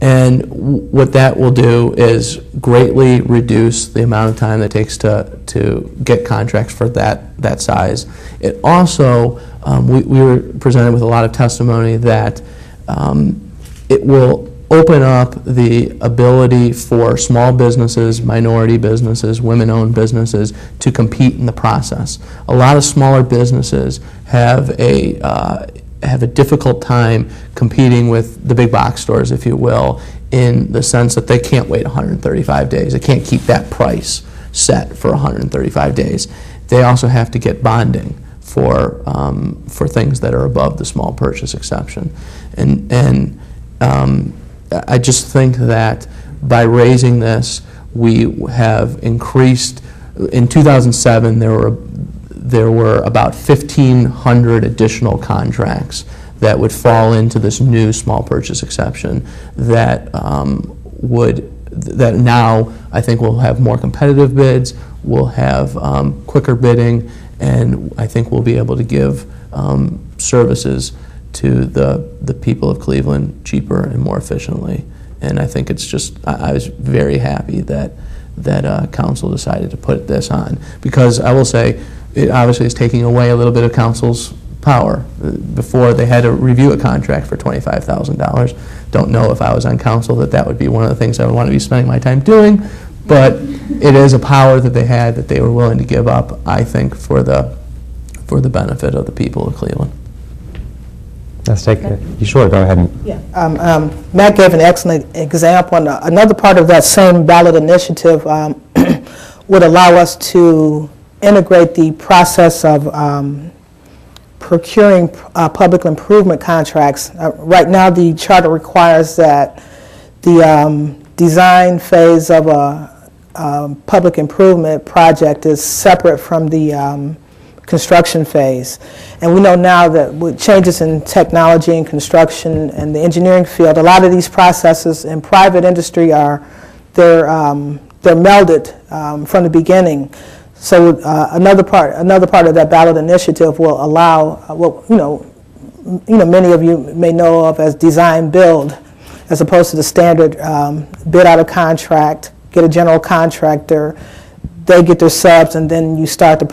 And what that will do is greatly reduce the amount of time that it takes to get contracts for that size. It also, we were presented with a lot of testimony that it will open up the ability for small businesses, minority businesses, women-owned businesses to compete in the process. A lot of smaller businesses have a difficult time competing with the big box stores, if you will, in the sense that they can't wait 135 days. They can't keep that price set for 135 days. They also have to get bonding for things that are above the small purchase exception. And I just think that by raising this, we have increased. In 2007, there were about 1,500 additional contracts that would fall into this new small purchase exception that that now I think we'll have more competitive bids, we'll have quicker bidding, and I think we'll be able to give services to the people of Cleveland cheaper and more efficiently. And I think it's just, I was very happy that council decided to put this on, because I will say it obviously is taking away a little bit of council's power. Before, they had to review a contract for $25,000. Don't know if I was on council that would be one of the things I would want to be spending my time doing, but it is a power that they had that they were willing to give up, I think, for the benefit of the people of Cleveland. Let's take it. You sure? Go ahead. Yeah. Matt gave an excellent example. And another part of that same ballot initiative would allow us to integrate the process of procuring public improvement contracts. Right now, the charter requires that the design phase of a public improvement project is separate from the construction phase. And we know now that with changes in technology and construction and the engineering field, a lot of these processes in private industry they're melded from the beginning. So another part of that ballot initiative will allow what many of you may know of as design build, as opposed to the standard bid out of contract, get a general contractor, they get their subs, and then you start the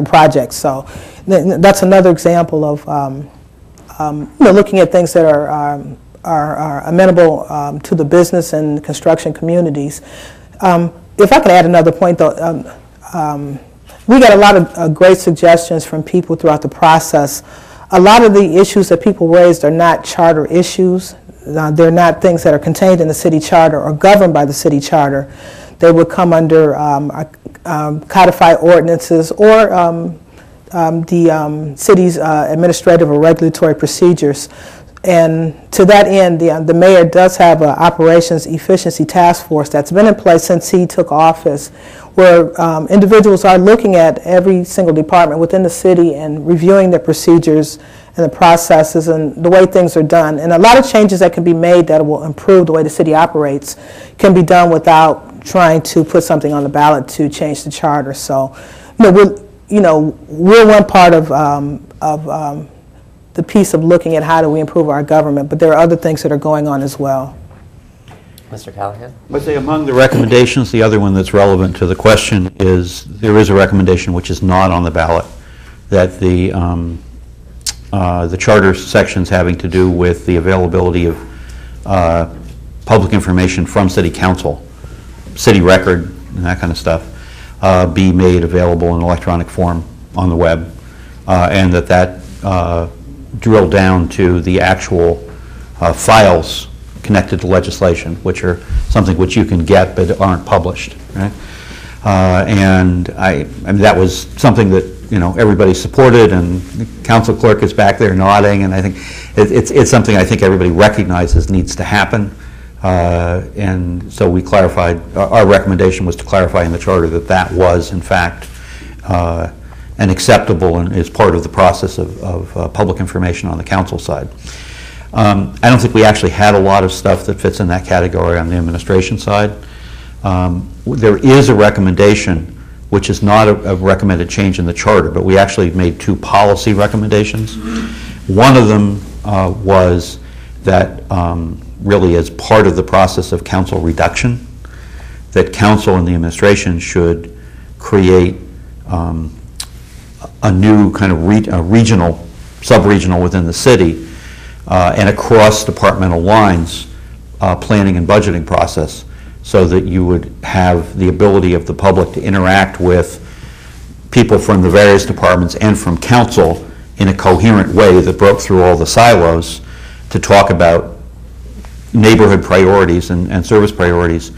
project. So that's another example of looking at things that are amenable to the business and construction communities. If I could add another point, though, we got a lot of great suggestions from people throughout the process. A lot of the issues that people raised are not charter issues. They're not things that are contained in the city charter or governed by the city charter. They would come under codified ordinances or the city's administrative or regulatory procedures. And to that end, the mayor does have an operations efficiency task force that's been in place since he took office, where individuals are looking at every single department within the city and reviewing their procedures and the processes and the way things are done. And a lot of changes that can be made that will improve the way the city operates can be done without trying to put something on the ballot to change the charter. So, we're one part of the piece of looking at how do we improve our government, but there are other things that are going on as well. Mr. Callahan? I'd say among the recommendations, the other one that's relevant to the question is there is a recommendation which is not on the ballot, that the charter sections having to do with the availability of public information from City Council, city record, and that kind of stuff, be made available in electronic form on the web, and that drill down to the actual files connected to legislation, which are something which you can get but aren't published, right? And I mean that was something that everybody supported, and the council clerk is back there nodding, and I think it's something I think everybody recognizes needs to happen. And so we clarified, our recommendation was to clarify in the charter that was in fact and acceptable and is part of the process of public information on the council side. I don't think we actually had a lot of stuff that fits in that category on the administration side. There is a recommendation, which is not a recommended change in the charter, but we actually made two policy recommendations. One of them was that really is part of the process of council reduction, that council and the administration should create a new kind of regional, sub-regional within the city and across departmental lines planning and budgeting process, so that you would have the ability of the public to interact with people from the various departments and from council in a coherent way that broke through all the silos to talk about neighborhood priorities and service priorities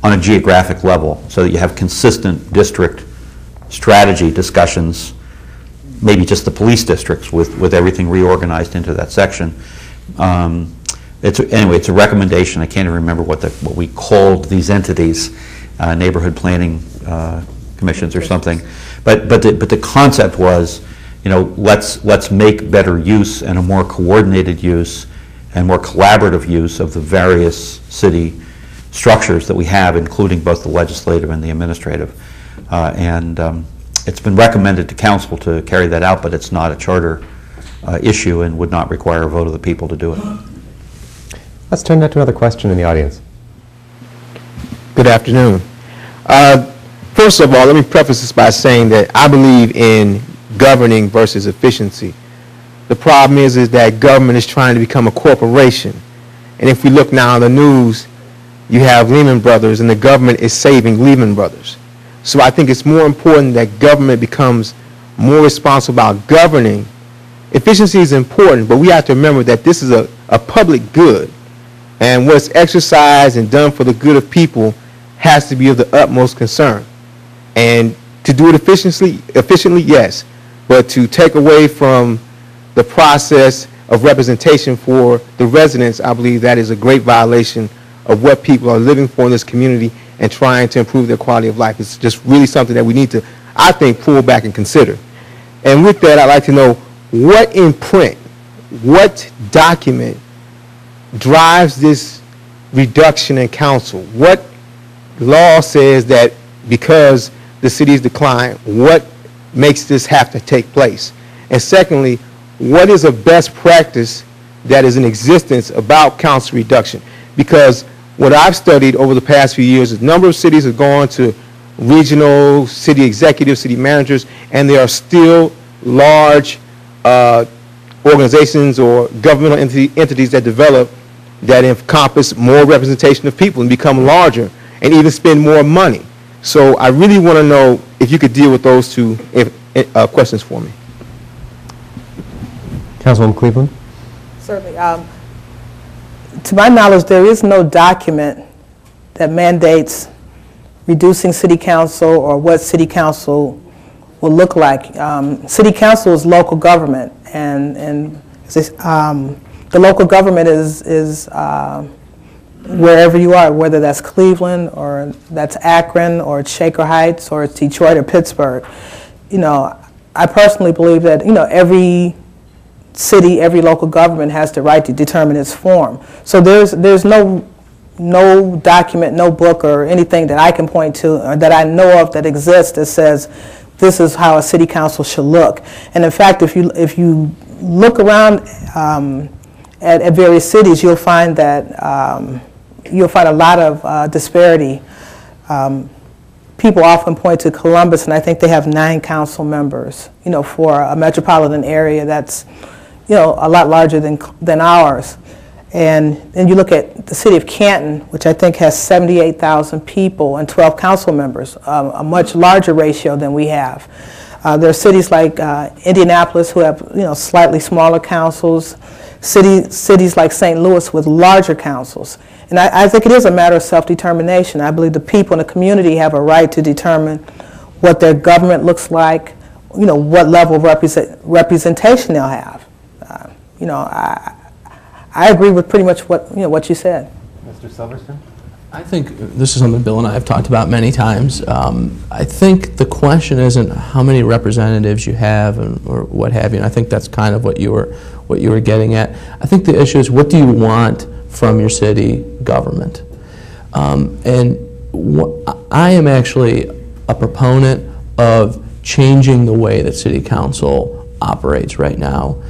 on a geographic level, so that you have consistent district strategy discussions, maybe just the police districts with everything reorganized into that section. Anyway, it's a recommendation. I can't even remember what we called these entities, neighborhood planning commissions or something. But the concept was, let's make better use and a more coordinated use and more collaborative use of the various city structures that we have, including both the legislative and the administrative. It's been recommended to council to carry that out, but it's not a charter issue and would not require a vote of the people to do it. Let's turn that to another question in the audience. Good afternoon. First of all, let me preface this by saying that I believe in governing versus efficiency. The problem is that government is trying to become a corporation. And if we look now on the news, you have Lehman Brothers, and the government is saving Lehman Brothers. So I think it's more important that government becomes more responsible about governing. Efficiency is important, but we have to remember that this is a public good. And what's exercised and done for the good of people has to be of the utmost concern. And to do it efficiently, yes, but to take away from the process of representation for the residents, I believe that is a great violation of what people are living for in this community and trying to improve their quality of life. It's just really something that we need to, I think, pull back and consider. And with that, I'd like to know what in print, what document drives this reduction in council? What law says that because the city's declined, what makes this have to take place? And secondly, what is a best practice that is in existence about council reduction? Because what I've studied over the past few years is a number of cities have gone to regional city executives, city managers, and there are still large organizations or governmental entities that develop that encompass more representation of people and become larger and even spend more money. So I really want to know if you could deal with those two questions for me. Councilwoman Cleveland? Certainly. To my knowledge, there is no document that mandates reducing city council or what city council will look like. City council is local government, and the local government is wherever you are, whether that's Cleveland or that's Akron or it's Shaker Heights or it's Detroit or Pittsburgh. I personally believe that every city, every local government has the right to determine its form. So there's no document, no book or anything that I can point to or that I know of that exists that says this is how a city council should look. And in fact, if you look around at various cities, you'll find that you'll find a lot of disparity. People often point to Columbus, and I think they have 9 council members. For a metropolitan area that's a lot larger than ours. And then you look at the city of Canton, which I think has 78,000 people and 12 council members, a much larger ratio than we have. There are cities like Indianapolis who have slightly smaller councils, cities like St. Louis with larger councils. And I think it is a matter of self-determination. I believe the people in the community have a right to determine what their government looks like, what level of representation they'll have. I agree with pretty much what you said. Mr. Silversten? I think this is something Bill and I have talked about many times. I think the question isn't how many representatives you have or what have you. And I think that's kind of what you were getting at. I think the issue is, what do you want from your city government? I am actually a proponent of changing the way that city council operates right now.